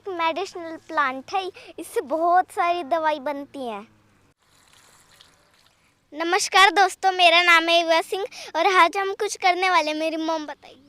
एक medicinal plant है, इससे बहुत सारी दवाई बनती हैं। नमस्कार दोस्तों, मेरा नाम है युवा सिंह और आज हम कुछ करने वाले, मेरी मॉम बताएगी।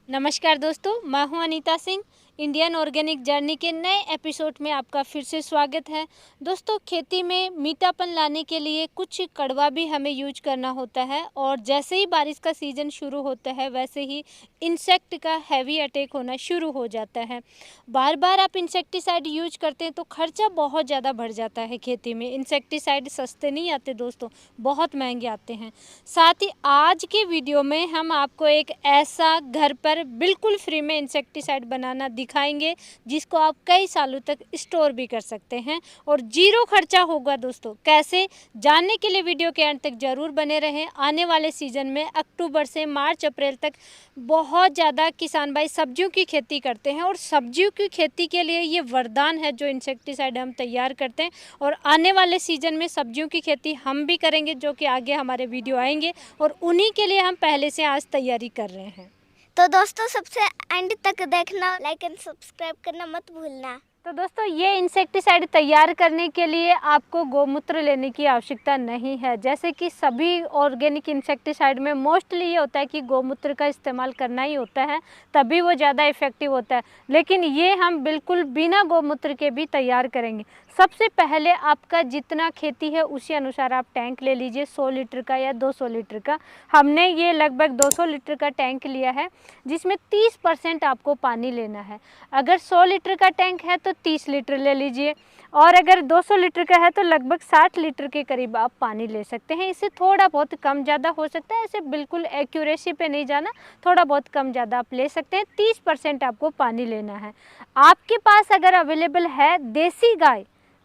नमस्कार दोस्तों, मैं हूं Anita Singh. Indian organic journey के नए एपिसोड में आपका फिर से स्वागत है। दोस्तों, खेती में मीठापन लाने के लिए कुछ कड़वा भी हमें यूज करना होता है और जैसे ही बारिश का सीज़न शुरू होता है वैसे ही इंसेक्ट का हैवी अटैक होना शुरू हो जाता है। बार बार आप इंसेक्टिसाइड यूज करते हैं तो खर्चा बहुत ज़्यादा बढ़ जाता है। खेती में इंसेक्टिसाइड सस्ते नहीं आते दोस्तों, बहुत महंगे आते हैं। साथ ही आज के वीडियो में हम आपको एक ऐसा घर पर बिल्कुल फ्री में इंसेक्टिसाइड बनाना दिखाएंगे जिसको आप कई सालों तक स्टोर भी कर सकते हैं और जीरो खर्चा होगा। दोस्तों, कैसे जानने के लिए वीडियो के अंत तक जरूर बने रहें। आने वाले सीजन में अक्टूबर से मार्च अप्रैल तक बहुत ज़्यादा किसान भाई सब्जियों की खेती करते हैं और सब्जियों की खेती के लिए ये वरदान है जो इंसेक्टिसाइड हम तैयार करते हैं। और आने वाले सीजन में सब्जियों की खेती हम भी करेंगे, जो कि आगे हमारे वीडियो आएंगे और उन्हीं के लिए हम पहले से आज तैयारी कर रहे हैं। तो दोस्तों, सबसे एंड तक देखना, लाइक एंड सब्सक्राइब करना मत भूलना। तो दोस्तों, ये इंसेक्टिसाइड तैयार करने के लिए आपको गौमूत्र लेने की आवश्यकता नहीं है। जैसे कि सभी ऑर्गेनिक इंसेक्टिसाइड में मोस्टली ये होता है कि गौमूत्र का इस्तेमाल करना ही होता है, तभी वो ज़्यादा इफ़ेक्टिव होता है। लेकिन ये हम बिल्कुल बिना गौमूत्र के भी तैयार करेंगे। सबसे पहले आपका जितना खेती है उसी अनुसार आप टैंक ले लीजिए, 100 लीटर का या 200 लीटर का। हमने ये लगभग 200 लीटर का टैंक लिया है जिसमें 30% आपको पानी लेना है। अगर 100 लीटर का टैंक है तो 30 लीटर ले लीजिए और अगर 200 लीटर का है तो लगभग 60 लीटर के करीब आप पानी ले सकते हैं। इससे थोड़ा बहुत कम ज़्यादा हो सकता है, ऐसे बिल्कुल एक्यूरेसी पे नहीं जाना, थोड़ा बहुत कम ज़्यादा आप ले सकते हैं। 30% आपको पानी लेना है। आपके पास अगर अवेलेबल है देसी गाय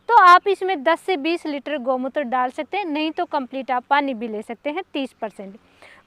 तो आप इसमें 10 से 20 लीटर गौमूत्र डाल सकते हैं, नहीं तो कंप्लीट आप पानी भी ले सकते हैं 30%।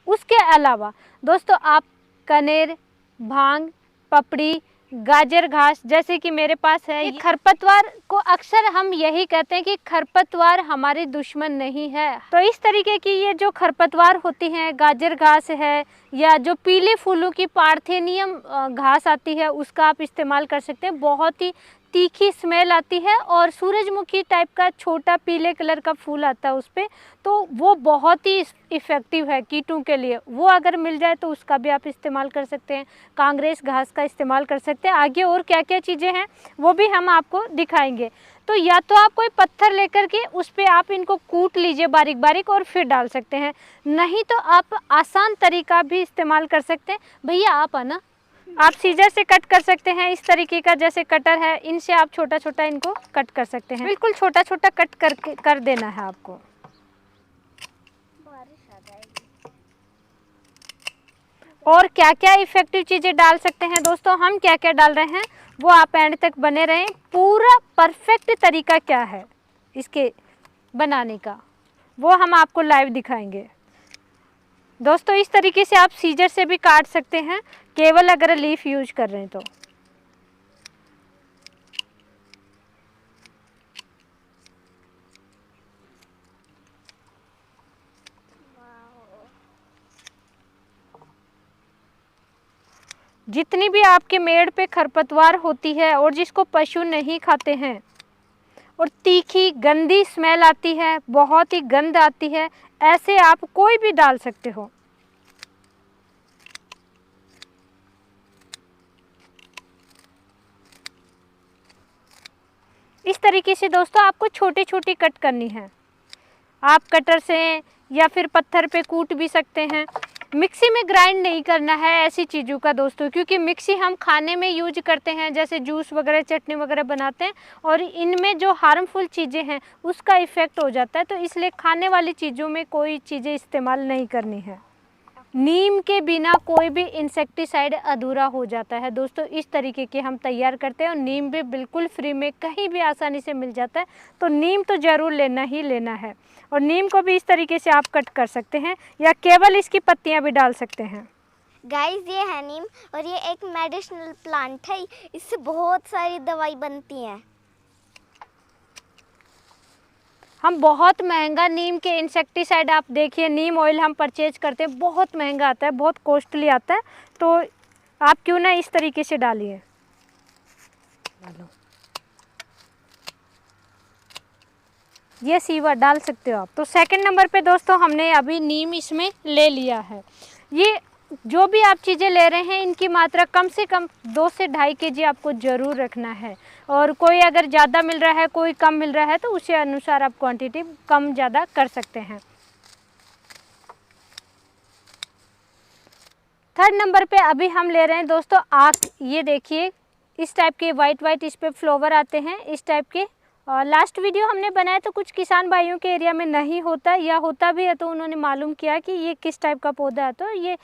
उसके अलावा दोस्तों, आप कनेर, भांग, पपड़ी, गाजर घास जैसे कि मेरे पास है, खरपतवार को अक्सर हम यही कहते हैं कि खरपतवार हमारे दुश्मन नहीं है। तो इस तरीके की ये जो खरपतवार होती हैं, गाजर घास है या जो पीले फूलों की पार्थेनियम घास आती है, उसका आप इस्तेमाल कर सकते हैं। बहुत ही तीखी स्मेल आती है और सूरजमुखी टाइप का छोटा पीले कलर का फूल आता है उस पर, तो वो बहुत ही इफ़ेक्टिव है कीटों के लिए। वो अगर मिल जाए तो उसका भी आप इस्तेमाल कर सकते हैं। कांग्रेस घास का इस्तेमाल कर सकते हैं। आगे और क्या क्या चीज़ें हैं वो भी हम आपको दिखाएंगे। तो या तो आप कोई पत्थर लेकर के उस पर आप इनको कूट लीजिए बारीक बारीक और फिर डाल सकते हैं, नहीं तो आप आसान तरीका भी इस्तेमाल कर सकते हैं। भैया आप आना, आप सीजर से कट कर सकते हैं। इस तरीके का जैसे कटर है, इनसे आप छोटा छोटा इनको कट कर सकते हैं। बिल्कुल छोटा छोटा कट करके कर देना है आपको। बारिश आ जाएगी। और क्या क्या इफेक्टिव चीज़ें डाल सकते हैं दोस्तों, हम क्या क्या डाल रहे हैं वो आप एंड तक बने रहें। पूरा परफेक्ट तरीका क्या है इसके बनाने का वो हम आपको लाइव दिखाएंगे। दोस्तों, इस तरीके से आप सीजर से भी काट सकते हैं, केवल अगर लीफ यूज कर रहे हैं तो। जितनी भी आपके मेड़ पे खरपतवार होती है और जिसको पशु नहीं खाते हैं और तीखी गंदी स्मेल आती है, बहुत ही गंध आती है, ऐसे आप कोई भी डाल सकते हो। इस तरीके से दोस्तों आपको छोटी छोटी कट करनी है। आप कटर से या फिर पत्थर पे कूट भी सकते हैं। मिक्सी में ग्राइंड नहीं करना है ऐसी चीज़ों का दोस्तों, क्योंकि मिक्सी हम खाने में यूज करते हैं, जैसे जूस वगैरह चटनी वगैरह बनाते हैं और इनमें जो हार्मफुल चीज़ें हैं उसका इफ़ेक्ट हो जाता है। तो इसलिए खाने वाली चीज़ों में कोई चीज़ें इस्तेमाल नहीं करनी है। नीम के बिना कोई भी इंसेक्टिसाइड अधूरा हो जाता है दोस्तों। इस तरीके के हम तैयार करते हैं और नीम भी बिल्कुल फ्री में कहीं भी आसानी से मिल जाता है, तो नीम तो ज़रूर लेना ही लेना है। और नीम को भी इस तरीके से आप कट कर सकते हैं या केवल इसकी पत्तियां भी डाल सकते हैं। गाइस, ये है नीम और ये एक मेडिसिनल प्लांट है, इससे बहुत सारी दवाई बनती हैं। हम बहुत महंगा नीम के इंसेक्टिसाइड, आप देखिए नीम ऑयल हम परचेज करते हैं, बहुत महंगा आता है, बहुत कॉस्टली आता है। तो आप क्यों ना इस तरीके से डालिए। ये सीवा डाल सकते हो आप। तो सेकंड नंबर पे दोस्तों हमने अभी नीम इसमें ले लिया है। ये जो भी आप चीज़ें ले रहे हैं इनकी मात्रा कम से कम 2 से 2.5 kg आपको ज़रूर रखना है। और कोई अगर ज़्यादा मिल रहा है, कोई कम मिल रहा है, तो उसी अनुसार आप क्वांटिटी कम ज़्यादा कर सकते हैं। थर्ड नंबर पे अभी हम ले रहे हैं दोस्तों आक। ये देखिए इस टाइप के वाइट वाइट इस पे फ्लावर आते हैं इस टाइप के। लास्ट वीडियो हमने बनाया तो कुछ किसान भाइयों के एरिया में नहीं होता, या होता भी है तो उन्होंने मालूम किया कि ये किस टाइप का पौधा है। तो ये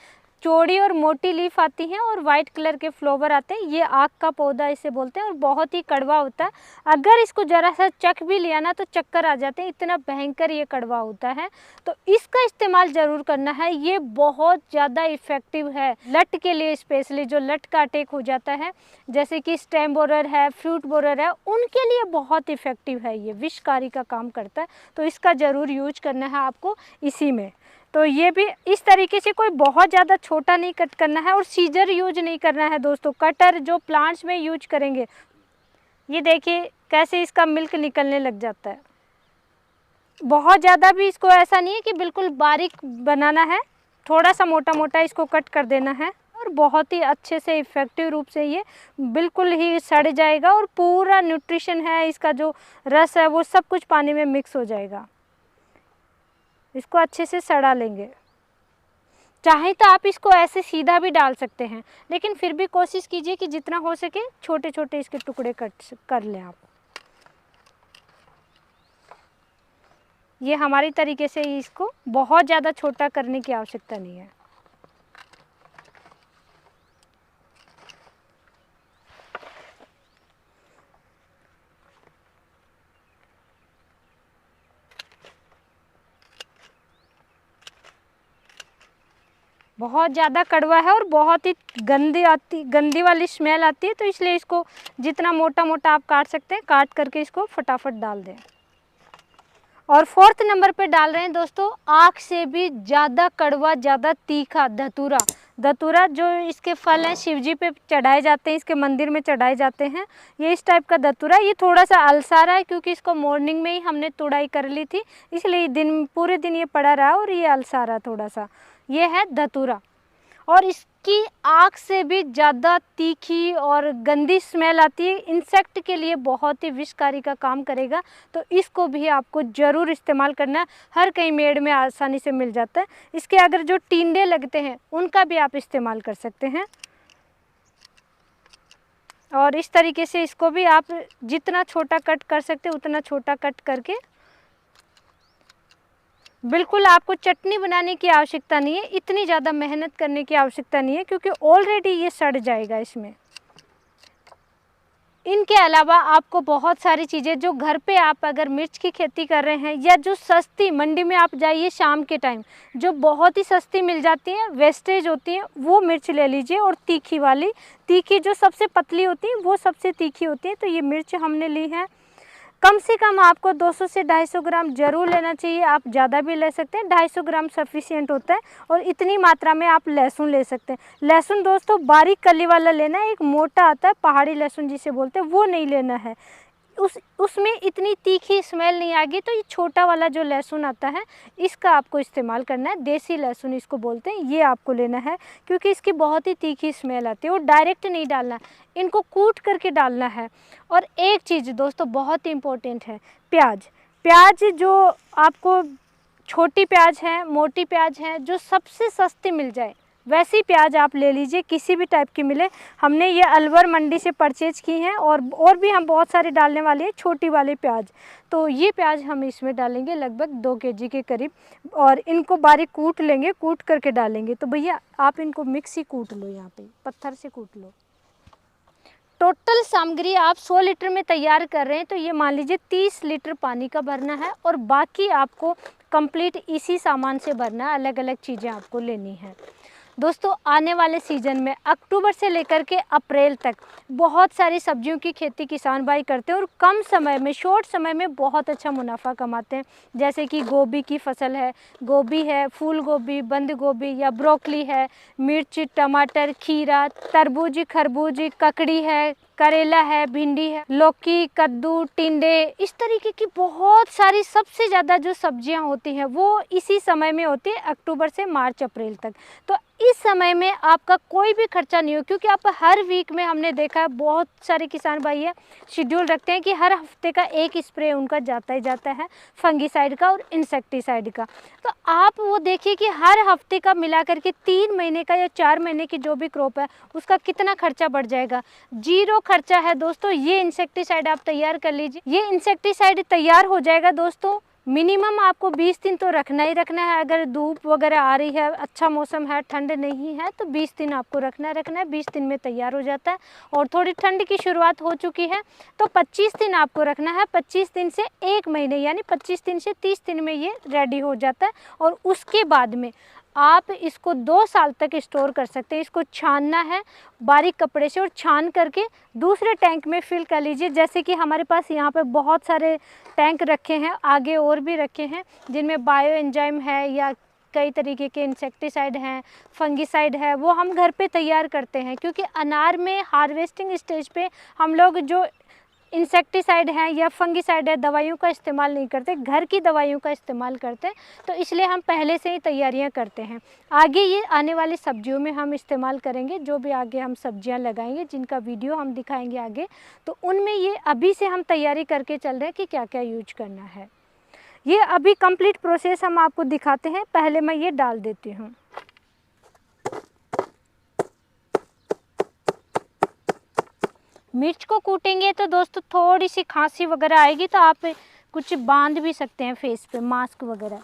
चौड़ी और मोटी लीफ आती हैं और वाइट कलर के फ्लावर आते हैं। ये आक का पौधा इसे बोलते हैं और बहुत ही कड़वा होता है। अगर इसको ज़रा सा चख भी लिया ना तो चक्कर आ जाते हैं, इतना भयंकर ये कड़वा होता है। तो इसका इस्तेमाल ज़रूर करना है। ये बहुत ज़्यादा इफ़ेक्टिव है लट के लिए, स्पेशली जो लट का अटैक हो जाता है, जैसे कि स्टेम बोरर है, फ्रूट बोरर है, उनके लिए बहुत इफ़ेक्टिव है। ये विषकारी का काम करता है। तो इसका ज़रूर यूज करना है आपको इसी में। तो ये भी इस तरीके से कोई बहुत ज़्यादा छोटा नहीं कट करना है और सीजर यूज नहीं करना है दोस्तों। कटर जो प्लांट्स में यूज करेंगे, ये देखिए कैसे इसका मिल्क निकलने लग जाता है। बहुत ज़्यादा भी इसको ऐसा नहीं है कि बिल्कुल बारीक बनाना है, थोड़ा सा मोटा मोटा इसको कट कर देना है और बहुत ही अच्छे से इफ़ेक्टिव रूप से ये बिल्कुल ही सड़ जाएगा और पूरा न्यूट्रिशन है, इसका जो रस है वो सब कुछ पानी में मिक्स हो जाएगा। इसको अच्छे से सड़ा लेंगे। चाहे तो आप इसको ऐसे सीधा भी डाल सकते हैं, लेकिन फिर भी कोशिश कीजिए कि जितना हो सके छोटे छोटे इसके टुकड़े कट कर लें आप। ये हमारी तरीके से इसको बहुत ज़्यादा छोटा करने की आवश्यकता नहीं है। बहुत ज़्यादा कड़वा है और बहुत ही गंदी वाली स्मेल आती है, तो इसलिए इसको जितना मोटा मोटा आप काट सकते हैं काट करके इसको फटाफट डाल दें। और फोर्थ नंबर पे डाल रहे हैं दोस्तों आँख से भी ज़्यादा कड़वा, ज़्यादा तीखा धतूरा। धतूरा जो इसके फल हैं शिवजी पे चढ़ाए जाते हैं, इसके मंदिर में चढ़ाए जाते हैं। ये इस टाइप का धतूरा, ये थोड़ा सा अलसारा है क्योंकि इसको मॉर्निंग में ही हमने तुड़ाई कर ली थी, इसलिए पूरे दिन ये पड़ा रहा और ये अलसारा थोड़ा सा। ये है धतूरा और इसकी आँख से भी ज़्यादा तीखी और गंदी स्मेल आती है। इंसेक्ट के लिए बहुत ही विषकारी का काम करेगा, तो इसको भी आपको ज़रूर इस्तेमाल करना है। हर कहीं मेड़ में आसानी से मिल जाता है। इसके अगर जो टिंडे लगते हैं उनका भी आप इस्तेमाल कर सकते हैं। और इस तरीके से इसको भी आप जितना छोटा कट कर सकते हैं उतना छोटा कट करके, बिल्कुल आपको चटनी बनाने की आवश्यकता नहीं है, इतनी ज़्यादा मेहनत करने की आवश्यकता नहीं है क्योंकि ऑलरेडी ये सड़ जाएगा इसमें। इनके अलावा आपको बहुत सारी चीज़ें जो घर पे आप अगर मिर्च की खेती कर रहे हैं या जो सस्ती मंडी में आप जाइए शाम के टाइम जो बहुत ही सस्ती मिल जाती हैं, वेस्टेज होती हैं, वो मिर्च ले लीजिए। और तीखी वाली, तीखी जो सबसे पतली होती है वो सबसे तीखी होती है। तो ये मिर्च हमने ली है। कम से कम आपको 200 से 250 ग्राम ज़रूर लेना चाहिए। आप ज़्यादा भी ले सकते हैं, 250 ग्राम सफिशिएंट होता है। और इतनी मात्रा में आप लहसुन ले सकते हैं। लहसुन दोस्तों बारीक कली वाला लेना है, एक मोटा आता है पहाड़ी लहसुन जिसे बोलते हैं, वो नहीं लेना है। उसमें इतनी तीखी स्मेल नहीं आएगी। तो ये छोटा वाला जो लहसुन आता है इसका आपको इस्तेमाल करना है। देसी लहसुन इसको बोलते हैं, ये आपको लेना है क्योंकि इसकी बहुत ही तीखी स्मेल आती है। और डायरेक्ट नहीं डालना, इनको कूट करके डालना है। और एक चीज़ दोस्तों बहुत ही इम्पोर्टेंट है, प्याज। प्याज जो आपको छोटी प्याज है, मोटी प्याज है, जो सबसे सस्ती मिल जाए वैसी प्याज आप ले लीजिए, किसी भी टाइप की मिले। हमने ये अलवर मंडी से परचेज की हैं और भी हम बहुत सारे डालने वाले हैं छोटी वाली प्याज। तो ये प्याज हम इसमें डालेंगे लगभग 2 kg के करीब और इनको बारीक कूट लेंगे, कूट करके डालेंगे। तो भैया आप इनको मिक्सी कूट लो, यहाँ पे पत्थर से कूट लो। टोटल सामग्री आप 100 लीटर में तैयार कर रहे हैं तो ये मान लीजिए 30 लीटर पानी का भरना है और बाकी आपको कंप्लीट इसी सामान से भरना है। अलग अलग चीज़ें आपको लेनी है। दोस्तों आने वाले सीज़न में अक्टूबर से लेकर के अप्रैल तक बहुत सारी सब्जियों की खेती किसान भाई करते हैं और कम समय में, शॉर्ट समय में बहुत अच्छा मुनाफा कमाते हैं। जैसे कि गोभी की फसल है, गोभी है, फूल गोभी, बंद गोभी या ब्रोकली है, मिर्च, टमाटर, खीरा, तरबूज, खरबूज, ककड़ी है, करेला है, भिंडी है, लौकी, कद्दू, टिंडे, इस तरीके की बहुत सारी सबसे ज़्यादा जो सब्जियां होती हैं वो इसी समय में होती है, अक्टूबर से मार्च अप्रैल तक। तो इस समय में आपका कोई भी खर्चा नहीं हो, क्योंकि आप हर वीक में हमने देखा है बहुत सारे किसान भाई है शेड्यूल रखते हैं कि हर हफ्ते का एक स्प्रे उनका जाता ही जाता है फंगीसाइड का और इंसेक्टिसाइड का। तो आप वो देखिए कि हर हफ्ते का मिला करके 3 महीने का या 4 महीने की जो भी क्रॉप है उसका कितना खर्चा बढ़ जाएगा। 0 खर्चा है दोस्तों। ये इंसेक्टिसाइड आप तैयार कर लीजिए। ये इंसेक्टिसाइड तैयार हो जाएगा दोस्तों, मिनिमम आपको 20 दिन तो रखना ही रखना है। अगर धूप वगैरह आ रही है, अच्छा मौसम है, ठंड नहीं है, तो 20 दिन आपको रखना है। 20 दिन में तैयार हो जाता है। और थोड़ी ठंड की शुरुआत हो चुकी है तो 25 दिन आपको रखना है। 25 दिन से 1 महीने यानी 25 दिन से 30 दिन में ये रेडी हो जाता है। और उसके बाद में आप इसको 2 साल तक स्टोर कर सकते हैं। इसको छानना है बारीक कपड़े से और छान करके दूसरे टैंक में फिल कर लीजिए। जैसे कि हमारे पास यहाँ पे बहुत सारे टैंक रखे हैं, आगे और भी रखे हैं जिनमें बायो एंजाइम है या कई तरीके के इंसेक्टिसाइड हैं, फंगिसाइड है, वो हम घर पे तैयार करते हैं। क्योंकि अनार में हार्वेस्टिंग स्टेज पे हम लोग जो इंसेक्टिसाइड हैं या फंगिसाइड है दवाइयों का इस्तेमाल नहीं करते, घर की दवाइयों का इस्तेमाल करते हैं। तो इसलिए हम पहले से ही तैयारियां करते हैं। आगे ये आने वाली सब्जियों में हम इस्तेमाल करेंगे, जो भी आगे हम सब्जियां लगाएंगे जिनका वीडियो हम दिखाएंगे आगे, तो उनमें ये अभी से हम तैयारी करके चल रहे हैं कि क्या क्या यूज करना है। ये अभी कंप्लीट प्रोसेस हम आपको दिखाते हैं। पहले मैं ये डाल देती हूँ। मिर्च को कूटेंगे तो दोस्तों थोड़ी सी खांसी वगैरह आएगी, तो आप कुछ बांध भी सकते हैं फेस पे, मास्क वगैरह।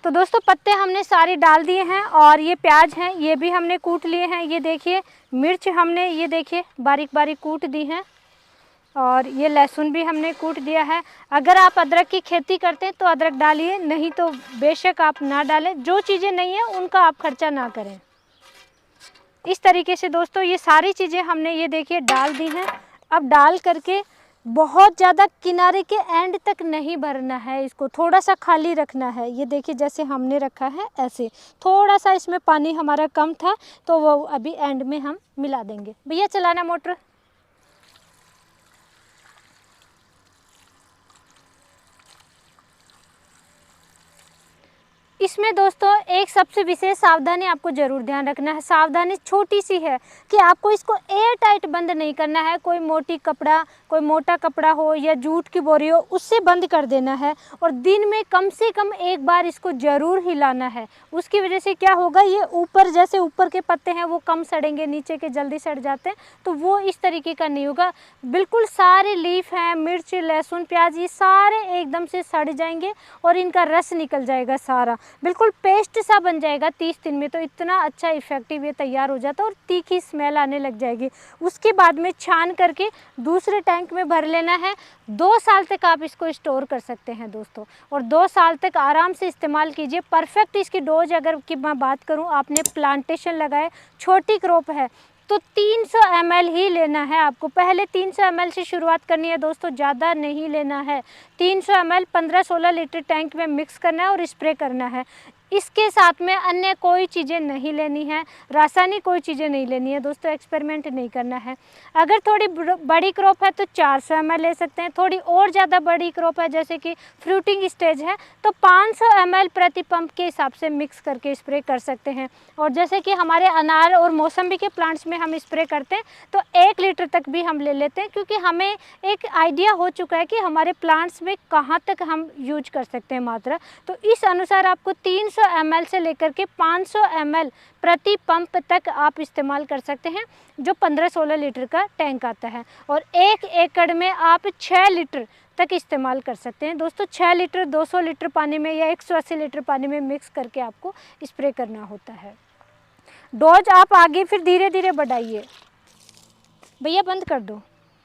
तो दोस्तों पत्ते हमने सारे डाल दिए हैं और ये प्याज हैं ये भी हमने कूट लिए हैं। ये देखिए मिर्च हमने ये देखिए बारीक बारीक कूट दी हैं और ये लहसुन भी हमने कूट दिया है। अगर आप अदरक की खेती करते हैं तो अदरक डालिए, नहीं तो बेशक आप ना डालें। जो चीज़ें नहीं हैं उनका आप खर्चा ना करें। इस तरीके से दोस्तों ये सारी चीज़ें हमने ये देखिए डाल दी हैं। अब डाल करके बहुत ज़्यादा किनारे के एंड तक नहीं भरना है, इसको थोड़ा सा खाली रखना है। ये देखिए जैसे हमने रखा है ऐसे, थोड़ा सा इसमें पानी हमारा कम था तो वो अभी एंड में हम मिला देंगे। भैया चलाना मोटर। इसमें दोस्तों एक सबसे विशेष सावधानी आपको ज़रूर ध्यान रखना है। सावधानी छोटी सी है कि आपको इसको एयर टाइट बंद नहीं करना है। कोई मोटा कपड़ा हो या जूट की बोरी हो उससे बंद कर देना है। और दिन में कम से कम एक बार इसको ज़रूर हिलाना है। उसकी वजह से क्या होगा, ये ऊपर जैसे ऊपर के पत्ते हैं वो कम सड़ेंगे, नीचे के जल्दी सड़ जाते हैं, तो वो इस तरीके का नहीं होगा। बिल्कुल सारे लीफ हैं, मिर्च, लहसुन, प्याज, ये सारे एकदम से सड़ जाएंगे और इनका रस निकल जाएगा सारा, बिल्कुल पेस्ट सा बन जाएगा 30 दिन में। तो इतना अच्छा इफेक्टिव ये तैयार हो जाता है और तीखी स्मेल आने लग जाएगी। उसके बाद में छान करके दूसरे टैंक में भर लेना है। 2 साल तक आप इसको स्टोर कर सकते हैं दोस्तों, और 2 साल तक आराम से इस्तेमाल कीजिए। परफेक्ट इसकी डोज अगर की मैं बात करूं, आपने प्लांटेशन लगाए, छोटी क्रॉप है तो 300 ml ही लेना है आपको। पहले 300 ml से शुरुआत करनी है दोस्तों, ज़्यादा नहीं लेना है। 300 ml 15-16 लीटर टैंक में मिक्स करना है और स्प्रे करना है। इसके साथ में अन्य कोई चीज़ें नहीं लेनी है, रासायनिक कोई चीज़ें नहीं लेनी है दोस्तों, एक्सपेरिमेंट नहीं करना है। अगर थोड़ी बड़ी क्रॉप है तो 400 ml ले सकते हैं। थोड़ी और ज़्यादा बड़ी क्रॉप है जैसे कि फ्रूटिंग स्टेज है तो 500 ml प्रति पंप के हिसाब से मिक्स करके स्प्रे कर सकते हैं। और जैसे कि हमारे अनार और मौसम्बी के प्लांट्स में हम स्प्रे करते हैं तो 1 लीटर तक भी हम ले लेते हैं, क्योंकि हमें एक आइडिया हो चुका है कि हमारे प्लांट्स में कहाँ तक हम यूज कर सकते हैं मात्रा। तो इस अनुसार आपको 300 ml से लेकर के 500 ml प्रति पंप तक आप इस्तेमाल कर सकते हैं, जो 15-16 लीटर का टैंक आता है। और 1 एकड़ में आप 6 लीटर तक इस्तेमाल कर सकते हैं दोस्तों। 6 लीटर 200 लीटर पानी में या 180 लीटर पानी में मिक्स करके आपको स्प्रे करना होता है। डोज आप आगे फिर धीरे धीरे बढ़ाइए। भैया बंद कर दो।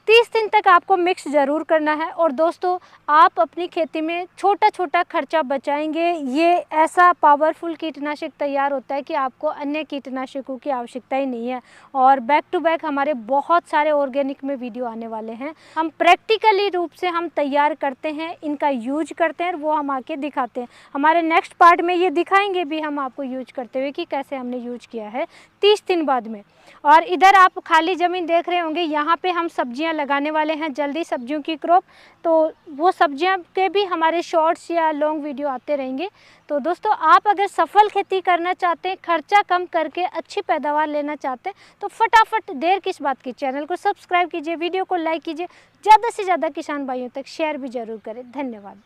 30 दिन तक आपको मिक्स ज़रूर करना है। और दोस्तों, आप अपनी खेती में छोटा छोटा खर्चा बचाएंगे। ये ऐसा पावरफुल कीटनाशक तैयार होता है कि आपको अन्य कीटनाशकों की आवश्यकता ही नहीं है। और बैक टू बैक हमारे बहुत सारे ऑर्गेनिक में वीडियो आने वाले हैं। हम प्रैक्टिकली रूप से हम तैयार करते हैं, इनका यूज करते हैं, वो हम आके दिखाते हैं। हमारे नेक्स्ट पार्ट में ये दिखाएंगे भी हम आपको यूज करते हुए कि कैसे हमने यूज किया है 30 दिन बाद में। और इधर आप खाली ज़मीन देख रहे होंगे, यहाँ पे हम सब्जियां लगाने वाले हैं जल्दी, सब्जियों की क्रॉप। तो वो सब्जियां के भी हमारे शॉर्ट्स या लॉन्ग वीडियो आते रहेंगे। तो दोस्तों, आप अगर सफल खेती करना चाहते हैं, खर्चा कम करके अच्छी पैदावार लेना चाहते हैं, तो फटाफट देर किस बात की, चैनल को सब्सक्राइब कीजिए, वीडियो को लाइक कीजिए, ज़्यादा से ज़्यादा किसान भाइयों तक शेयर भी ज़रूर करें। धन्यवाद।